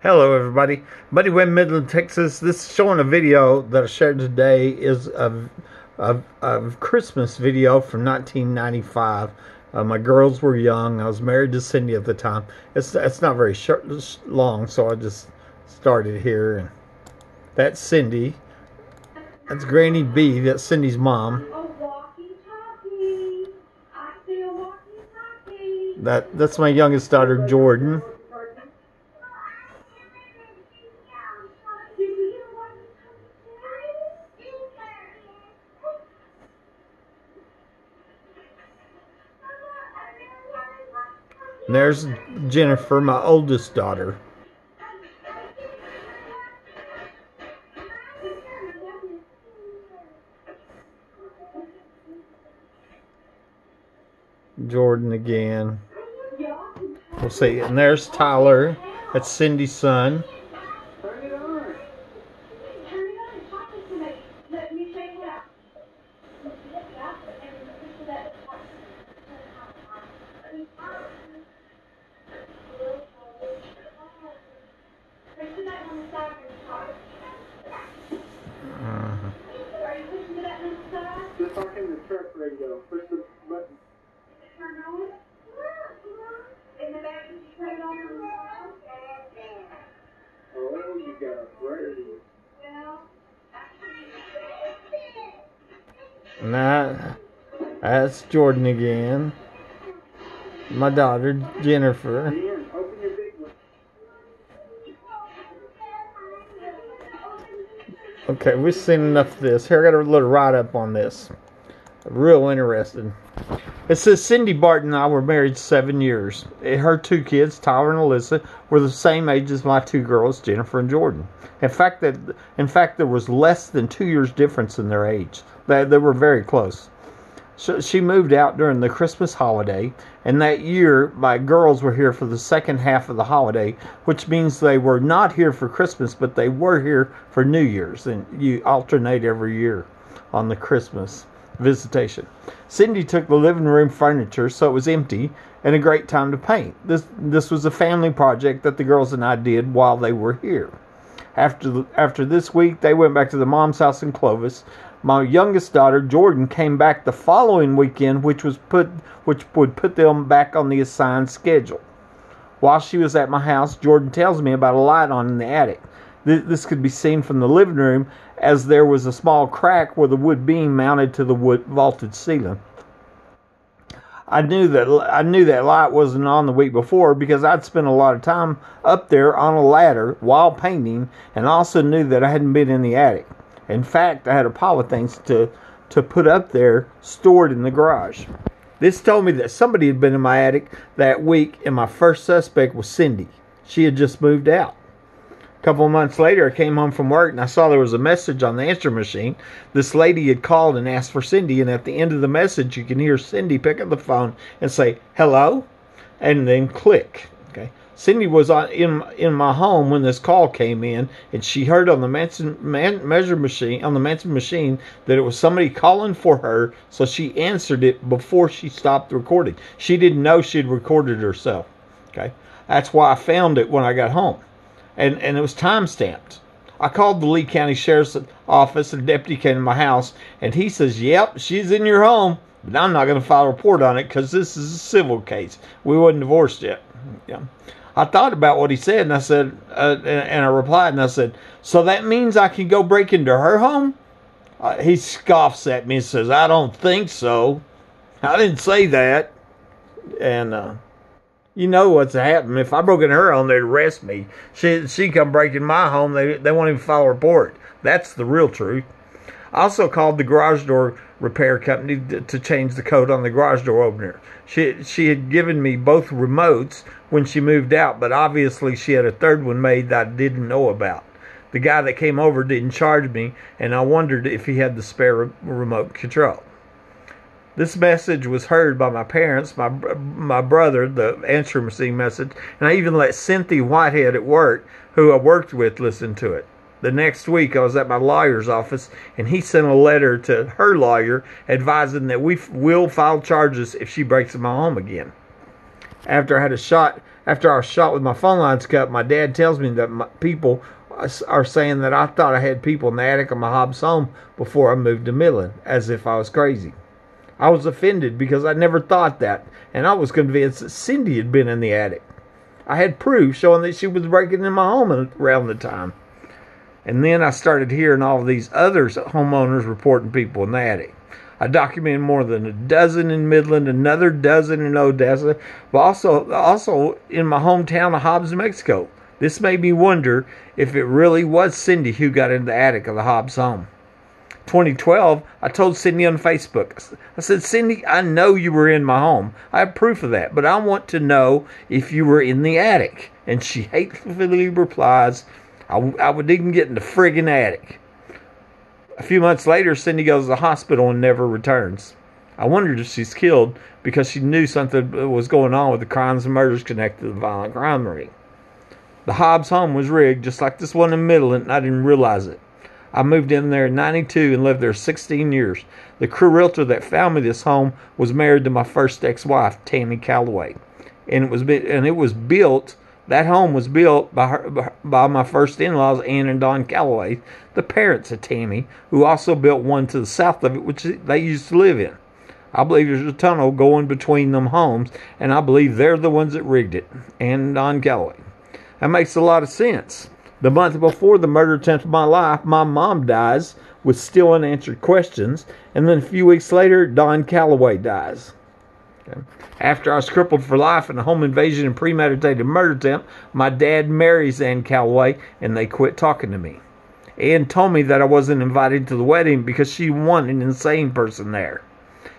Hello everybody, Buddy Wynn, Midland, Texas. This showing a video that I shared today is a Christmas video from 1995. My girls were young. I was married to Cindy at the time. It's not very long, so I just started here. And that's Cindy. That's Granny B. That's Cindy's mom. That's my youngest daughter, Jordan. And there's Jennifer, my oldest daughter. Jordan again. We'll see. And there's Tyler. That's Cindy's son. Just talk in the truck radio. Push the button. Turn on it. In the back, you turn it on. Oh, you got a radio. And that's Jordan again. My daughter, Jennifer. Open your big one. Okay, we've seen enough of this. Here, I got a little write-up on this. Real interesting. It says Cindy, Barton, and I were married 7 years. Her two kids, Tyler and Alyssa, were the same age as my two girls, Jennifer and Jordan. In fact, there was less than 2 years difference in their age. They were very close. So she moved out during the Christmas holiday, and that year my girls were here for the second half of the holiday, which means they were not here for Christmas, but they were here for New Year's, and you alternate every year on the Christmas visitation. Cindy took the living room furniture, so it was empty, and a great time to paint. This was a family project that the girls and I did while they were here. After this week, they went back to the mom's house in Clovis. My youngest daughter, Jordan, came back the following weekend, which would put them back on the assigned schedule. While she was at my house, Jordan tells me about a light on in the attic. This could be seen from the living room, as there was a small crack where the wood beam mounted to the wood vaulted ceiling. I knew that light wasn't on the week before because I'd spent a lot of time up there on a ladder while painting, and also knew that I hadn't been in the attic. In fact, I had a pile of things to put up there stored in the garage. This told me that somebody had been in my attic that week, and my first suspect was Cindy. She had just moved out. A couple of months later, I came home from work and I saw there was a message on the answer machine. This lady had called and asked for Cindy, and at the end of the message, you can hear Cindy pick up the phone and say, "Hello," and then click. Okay. Cindy was in my home when this call came in, and she heard on the measure machine that it was somebody calling for her, so she answered it before she stopped recording. She didn't know she'd recorded herself. Okay. That's why I found it when I got home. And it was time-stamped. I called the Lee County Sheriff's Office, and the deputy came to my house, and he says, "Yep, she's in your home, but I'm not going to file a report on it because this is a civil case. We wasn't divorced yet." Yeah. I thought about what he said, and I said, and I replied, and I said, "So that means I can go break into her home?" He scoffs at me and says, "I don't think so." I didn't say that. And, you know what's happened. If I broke into her home, they'd arrest me. She come break in my home, they won't even file a report. That's the real truth. I also called the garage door repair company to change the code on the garage door opener. She had given me both remotes when she moved out, but obviously she had a third one made that I didn't know about. The guy that came over didn't charge me, and I wondered if he had the spare remote control. This message was heard by my parents, my brother, the answering machine message, and I even let Cynthia Whitehead at work, who I worked with, listen to it. The next week, I was at my lawyer's office, and he sent a letter to her lawyer advising that we will file charges if she breaks in my home again. After I had a shot After I was shot with my phone lines cut, my dad tells me that people are saying that I thought I had people in the attic of my Hobbs home before I moved to Midland, as if I was crazy. I was offended because I never thought that, and I was convinced that Cindy had been in the attic. I had proof showing that she was breaking in my home around the time. And then I started hearing all of these other homeowners reporting people in the attic. I documented more than a dozen in Midland, another dozen in Odessa, but also in my hometown of Hobbs, Mexico. This made me wonder if it really was Cindy who got in the attic of the Hobbs home. 2012, I told Cindy on Facebook, I said, Cindy, I know you were in my home. I have proof of that, but I want to know if you were in the attic. And she hatefully replies, I would even get in the friggin' attic. A few months later, Cindy goes to the hospital and never returns. I wondered if she's killed because she knew something was going on with the crimes and murders connected to the violent crime ring. The Hobbs home was rigged, just like this one in Midland, and I didn't realize it. I moved in there in 92 and lived there 16 years. The career realtor that found me this home was married to my first ex-wife, Tammy Calloway. And it was built, that home was built by my first in-laws, Ann and Don Calloway, the parents of Tammy, who also built one to the south of it, which they used to live in. I believe there's a tunnel going between them homes, and I believe they're the ones that rigged it, Ann and Don Calloway. That makes a lot of sense. The month before the murder attempt of my life, my mom dies with still unanswered questions, and then a few weeks later, Don Calloway dies. Okay. After I was crippled for life in a home invasion and premeditated murder attempt, my dad marries Ann Calloway, and they quit talking to me. Ann told me that I wasn't invited to the wedding because she wanted an insane person there.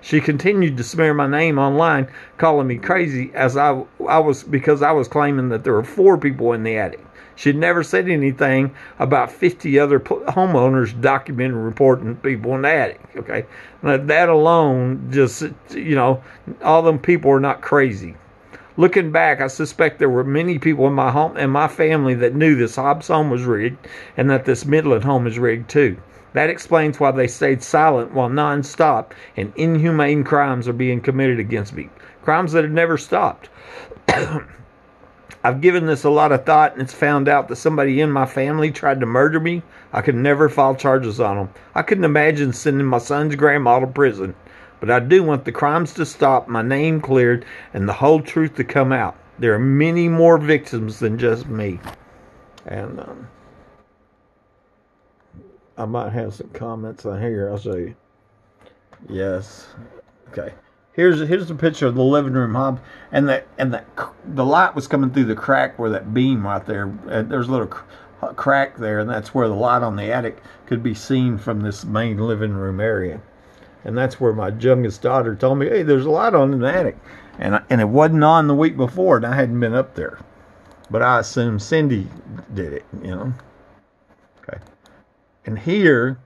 She continued to smear my name online, calling me crazy because I was claiming that there were 4 people in the attic. She'd never said anything about 50 other homeowners documenting reporting people in the attic. Okay, now, that alone, just, all them people are not crazy. Looking back, I suspect there were many people in my home and my family that knew this Hobbs home was rigged and that this Midland home is rigged too. That explains why they stayed silent while non-stop and inhumane crimes are being committed against me. Crimes that have never stopped. I've given this a lot of thought, and it's found out that somebody in my family tried to murder me. I could never file charges on them. I couldn't imagine sending my son's grandma to prison. But I do want the crimes to stop, my name cleared, and the whole truth to come out. There are many more victims than just me. And I might have some comments on here. I'll show you. Yes. Okay. Here's a picture of the living room, Hobbs, and the light was coming through the crack where that beam right there. There's a little crack there, and that's where the light on the attic could be seen from this main living room area. And that's where my youngest daughter told me, "Hey, there's a light on in the attic," and it wasn't on the week before, and I hadn't been up there, but I assumed Cindy did it, Okay. And here,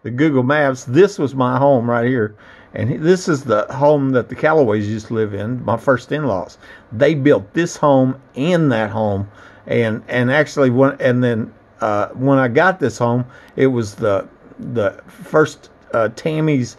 the Google Maps. This was my home right here. And this is the home that the Callaways used to live in, my first in-laws. They built this home and that home. And actually, when I got this home, it was the first, Tammy's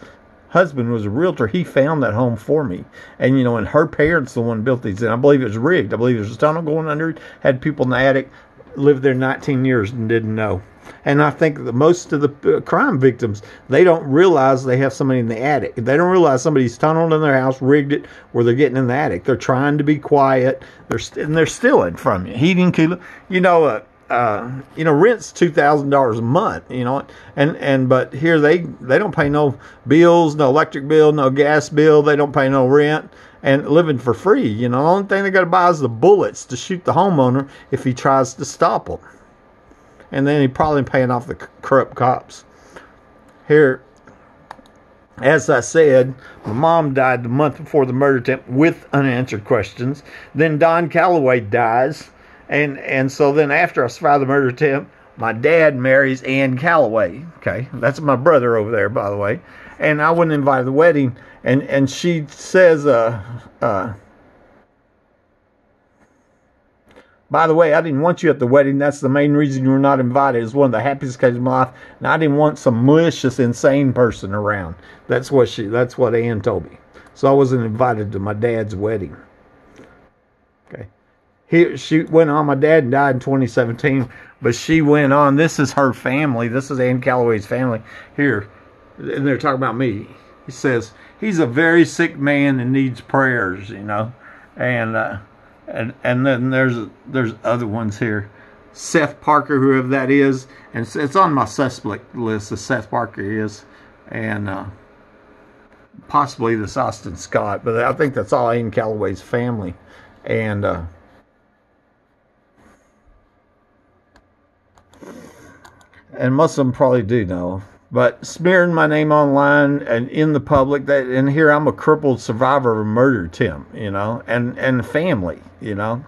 husband was a realtor. He found that home for me. And, and her parents the one built these. And I believe it was rigged. I believe there's a tunnel going under it. Had people in the attic, lived there 19 years and didn't know. And I think that most of the crime victims, they don't realize they have somebody in the attic. They don't realize somebody's tunneled in their house, rigged it, where they're getting in the attic. They're trying to be quiet. They're stealing from you. Heating, cooling. Rent's $2,000 a month. But here they don't pay no bills, no electric bill, no gas bill. They don't pay no rent. And living for free. The only thing they got to buy is the bullets to shoot the homeowner if he tries to stop them. And then he's probably paying off the corrupt cops. Here, as I said, my mom died the month before the murder attempt with unanswered questions. Then Don Calloway dies. And so then after I survived the murder attempt, my dad marries Ann Calloway. Okay, that's my brother over there, by the way. And I wasn't invited to the wedding. And she says, by the way, I didn't want you at the wedding. That's the main reason you were not invited. It's one of the happiest occasions of my life. And I didn't want some malicious, insane person around. That's what Ann told me. So I wasn't invited to my dad's wedding. Okay. She went on. My dad died in 2017, but she went on. This is her family. This is Ann Calloway's family here, and they're talking about me. He says he's a very sick man and needs prayers, you know, and then there's other ones here. Seth Parker, whoever that is, and it's on my suspect list. Seth Parker is, and possibly this Austin Scott, but I think that's all Ann Calloway's family, and most of them probably do know. But smearing my name online and in the public, and here I'm a crippled survivor of a murder attempt, you know, and family, you know.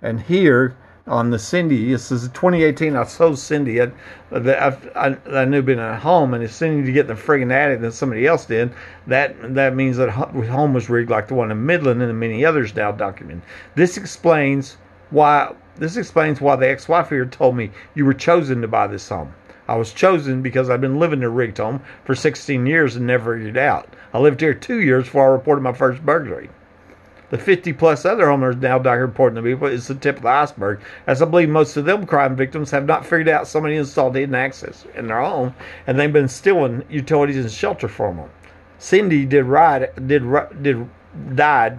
And here on the Cindy, this is 2018. I told Cindy I knew being at home, and if Cindy to get in the friggin' attic than somebody else did, that means that home was rigged like the one in Midland and many others now documented. This explains why the ex-wife here told me you were chosen to buy this home. I was chosen because I've been living in a rigged home for 16 years and never figured it out. I lived here 2 years before I reported my first burglary. The 50-plus other homeowners now reporting to me is the tip of the iceberg, as I believe most of them crime victims have not figured out somebody installed hidden access in their home, and they've been stealing utilities and shelter from them. Cindy died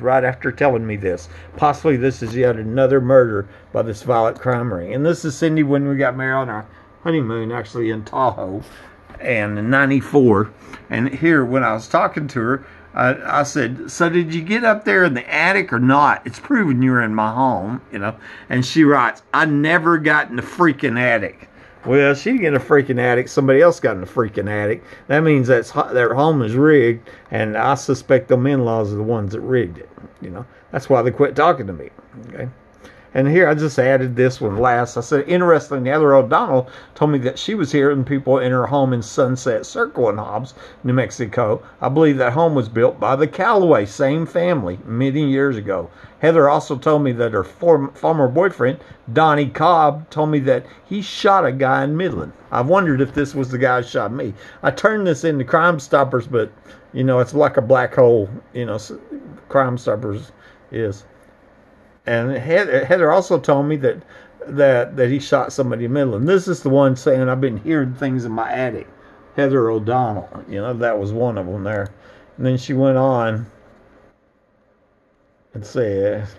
right after telling me this. Possibly this is yet another murder by this violent crime ring. And this is Cindy when we got married on our honeymoon, actually in Tahoe, and in '94. And here, when I was talking to her, I said, "So did you get up there in the attic or not? It's proven you were in my home, you know." And she writes, "I never got in the freaking attic." Well, she didn't get in a freaking attic. Somebody else got in the freaking attic. That means their home is rigged, and I suspect them in-laws are the ones that rigged it. You know, that's why they quit talking to me. Okay. And here I just added this one last. I said, interestingly, Heather O'Donnell told me that she was hearing people in her home in Sunset Circle in Hobbs, New Mexico. I believe that home was built by the Calloway, same family, many years ago. Heather also told me that her former boyfriend, Donnie Cobb, told me that he shot a guy in Midland. I've wondered if this was the guy who shot me. I turned this into Crime Stoppers, but, you know, it's like a black hole, you know, Crime Stoppers is. And Heather also told me that he shot somebody in Midland. This is the one saying I've been hearing things in my attic. Heather O'Donnell, you know, that was one of them there. And then she went on and said,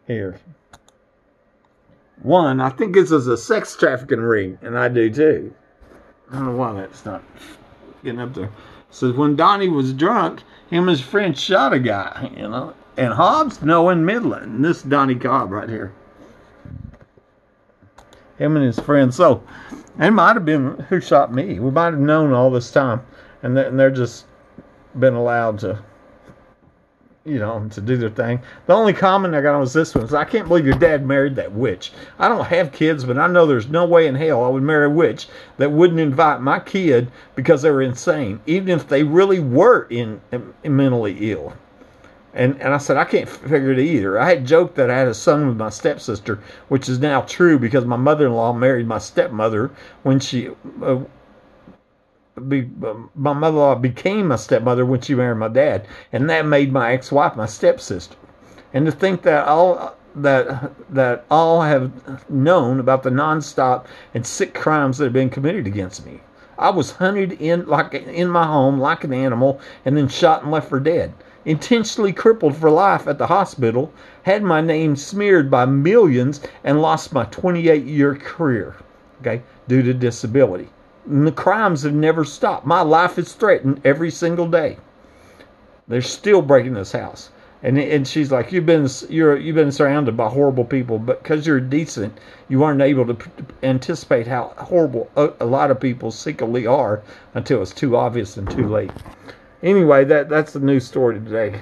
here, one, I think this is a sex trafficking ring, and I do too. I don't know why that's not getting up there. So when Donnie was drunk, him and his friend shot a guy, you know. And Hobbs? No, in Midland. And this is Donnie Cobb right here. Him and his friend. So, it might have been who shot me. We might have known all this time. And they're just been allowed to, you know, to do their thing. The only comment I got was this one. I can't believe your dad married that witch. I don't have kids, but I know there's no way in hell I would marry a witch that wouldn't invite my kid because they were insane, even if they really were mentally ill. And I said, I can't figure it either. I had joked that I had a son with my stepsister, which is now true because my mother-in-law married my stepmother when she... my mother-in-law became my stepmother when she married my dad, and that made my ex-wife my stepsister. And to think that all have known about the non-stop and sick crimes that have been committed against me. I was hunted in my home like an animal, and then shot and left for dead. Intentionally crippled for life at the hospital, had my name smeared by millions, and lost my 28-year career, okay, due to disability. And the crimes have never stopped. My life is threatened every single day. They're still breaking this house. And she's like, you've been surrounded by horrible people, but because you're decent, you aren't able to anticipate how horrible a lot of people secretly are until it's too obvious and too late. Anyway, that's the news story today.